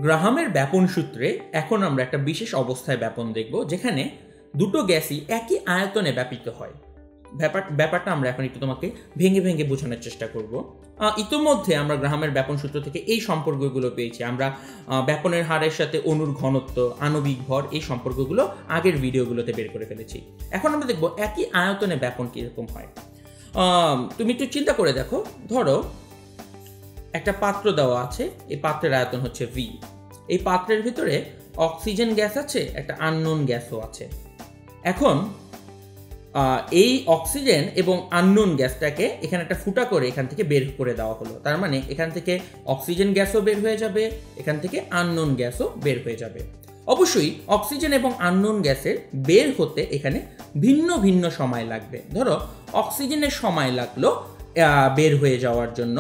গ্রাহামের ব্যাপন সূত্রে এখন আমরা একটা বিশেষ অবস্থায় ব্যাপন দেখব, যেখানে দুটো গ্যাসই একই আয়তনে ব্যাপিত হয়। ব্যাপারটা আমরা এখন একটু তোমাকে ভেঙে ভেঙে বোঝানোর চেষ্টা করব। ইতোমধ্যে আমরা গ্রাহামের ব্যাপন সূত্র থেকে এই সম্পর্কগুলো পেয়েছি। আমরা ব্যাপনের হারের সাথে অণুর ঘনত্ব, আণবিক ভর, এই সম্পর্কগুলো আগের ভিডিওগুলোতে বের করে ফেলেছি। এখন আমরা দেখব একই আয়তনে ব্যাপন কীরকম হয়। তুমি একটু চিন্তা করে দেখো, ধরো একটা পাত্র দেওয়া আছে, এই পাত্রের আয়তন হচ্ছে V। এই পাত্রের ভিতরে অক্সিজেন গ্যাস আছে, একটা আননোন গ্যাসও আছে। এখন এই অক্সিজেন এবং আননোন গ্যাসটাকে এখানে একটা ফুটা করে এখান থেকে বের করে দেওয়া হলো। তার মানে এখান থেকে অক্সিজেন গ্যাসও বের হয়ে যাবে, এখান থেকে আননোন গ্যাসও বের হয়ে যাবে। অবশ্যই অক্সিজেন এবং আননোন গ্যাসের বের হতে এখানে ভিন্ন ভিন্ন সময় লাগবে। ধরো অক্সিজেনের সময় লাগলো বের হয়ে যাওয়ার জন্য,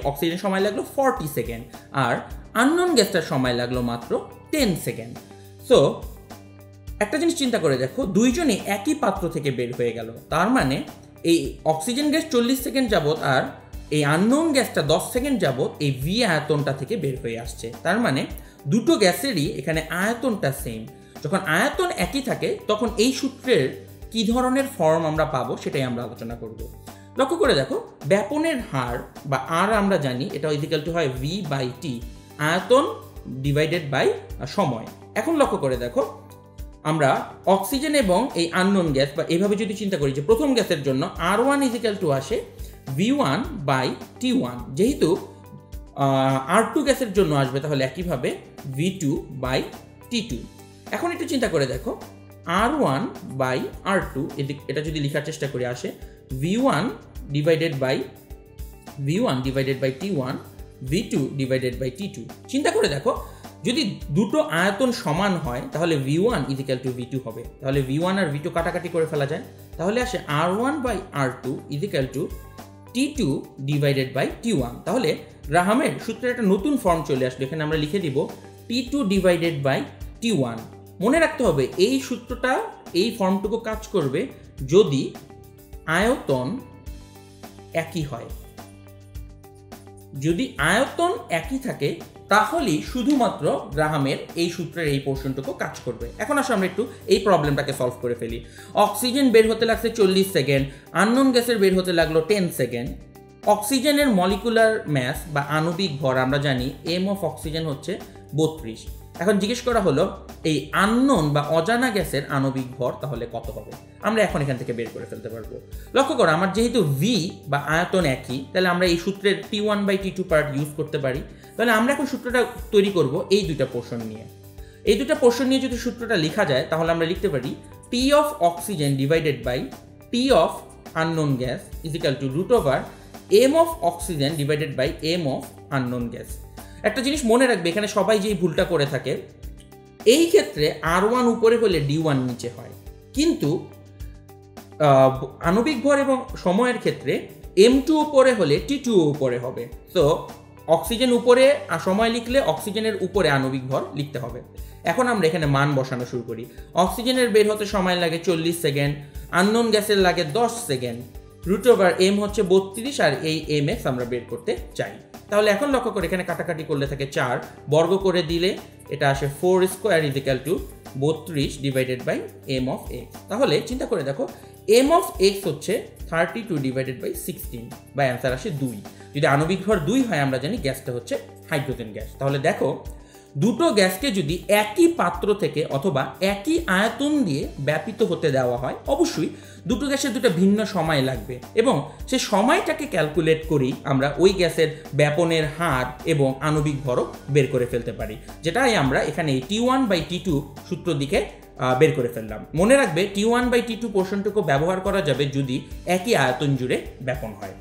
অক্সিজেন সময় লাগলো 40 সেকেন্ড, আর আননোন গ্যাসটার সময় লাগলো মাত্র 10 সেকেন্ড। সো একটা জিনিস চিন্তা করে দেখো, দুইজনই একই পাত্র থেকে বের হয়ে গেল। তার মানে এই অক্সিজেন গ্যাস 40 সেকেন্ড যাবত আর এই আননোন গ্যাসটা 10 সেকেন্ড যাবত এই V আয়তনটা থেকে বের হয়ে আসছে। তার মানে দুটো গ্যাসেরই এখানে আয়তনটা সেম। যখন আয়তন একই থাকে তখন এই সূত্রের কি ধরনের ফর্ম আমরা পাবো সেটাই আমরা আলোচনা করব। লক্ষ্য করে দেখো, ব্যাপনের হার বা R আমরা জানি, এটা ইকুয়াল টু হয় V/T, আয়তন ডিভাইডেড বাই সময়। এখন লক্ষ্য করে দেখো, আমরা অক্সিজেন এবং এই আননোন গ্যাস বা এইভাবে যদি চিন্তা করি যে প্রথম গ্যাসের জন্য R1 ইকুয়াল টু আসে V1/T1, যেহেতু R2 গ্যাসের জন্য আসবে তাহলে একইভাবে V2/T2। এখন একটু চিন্তা করে দেখো, R1/R2 এটা যদি লেখার চেষ্টা করে আসে V1 divided by T1, V2/T2। চিন্তা করে দেখো, যদি দুটো আয়তন সমান হয় তাহলে V1 ইকুয়াল টু V2 হবে। তাহলে V1 আর V2 কাটাকাটি করে ফেলা যায়, তাহলে আসে R1/R2 ইকুয়াল টু T2/T1। তাহলে গ্রাহামের সূত্রের একটা নতুন ফর্ম চলে আসবে। এখানে আমরা লিখে দিব T2/T1। মনে রাখতে হবে এই সূত্রটা, এই ফর্মটুকু কাজ করবে যদি আয়তন একই হয়। যদি আয়তন একই থাকে তাহলেই শুধুমাত্র গ্রাহামের এই সূত্রের এই পোর্শনটুকু কাজ করবে। এখন আসলে আমরা একটু এই প্রবলেমটাকে সলভ করে ফেলি। অক্সিজেন বের হতে লাগছে 40 সেকেন্ড, আননোন গ্যাসের বের হতে লাগলো 10 সেকেন্ড। অক্সিজেনের মলিকুলার ম্যাস বা আণবিক ভর আমরা জানি M অফ অক্সিজেন হচ্ছে 32। এখন জিজ্ঞেস করা হলো এই আননোন বা অজানা গ্যাসের আণবিক ভর তাহলে কত হবে। আমরা এখন এখান থেকে বের করে ফেলতে পারবো। লক্ষ্য করো, আমার যেহেতু V বা আয়তন একই, তাহলে আমরা এই সূত্রের T1/T2 পার্ট ইউজ করতে পারি। তাহলে আমরা এখন সূত্রটা তৈরি করব এই দুইটা পোর্শন নিয়ে। এই দুইটা পোর্শন নিয়ে যদি সূত্রটা লেখা যায় তাহলে আমরা লিখতে পারি P of oxygen divided by P of unknown gas equal to √M of oxygen divided by M of unknown gas. একটা জিনিস মনে রাখবে, এখানে সবাই যেই ভুলটা করে থাকে, এই ক্ষেত্রে R1 উপরে হলে D1 নিচে হয়, কিন্তু আণবিক ভর এবং সময়ের ক্ষেত্রে M2 উপরে হলে T2 উপরে হবে। তো অক্সিজেন উপরে আর সময় লিখলে অক্সিজেনের উপরে আণবিক ভর লিখতে হবে। এখন আমরা এখানে মান বসানো শুরু করি। অক্সিজেনের বের হতে সময় লাগে 40 সেকেন্ড, আননোন গ্যাসের লাগে 10 সেকেন্ড, √M হচ্ছে 32 আর এই mx আমরা বের করতে চাই। তাহলে এখন লক্ষ্য করে এখানে কাটাকাটি করলে থাকে 4, বর্গ করে দিলে এটা আসে 4 square equal to 32 divided by M of x। তাহলে চিন্তা করে দেখো, M অফ x হচ্ছে 32 ডিভাইডেড বাই 16 বা অ্যান্সার আসে 2। যদি আণবিক ভর 2 হয় আমরা জানি গ্যাসটা হচ্ছে হাইড্রোজেন গ্যাস। তাহলে দেখো, দুটো গ্যাসকে যদি একই পাত্র থেকে অথবা একই আয়তন দিয়ে ব্যাপিত হতে দেওয়া হয়, অবশ্যই দুটো গ্যাসের দুটো ভিন্ন সময় লাগবে এবং সেই সময়টাকে ক্যালকুলেট করেই আমরা ওই গ্যাসের ব্যাপনের হার এবং আণবিক ভরও বের করে ফেলতে পারি, যেটাই আমরা এখানে এই T1/T2 সূত্র দিকে বের করে ফেললাম। মনে রাখবে T1/T2 পোর্শনটুকু ব্যবহার করা যাবে যদি একই আয়তন জুড়ে ব্যাপন হয়।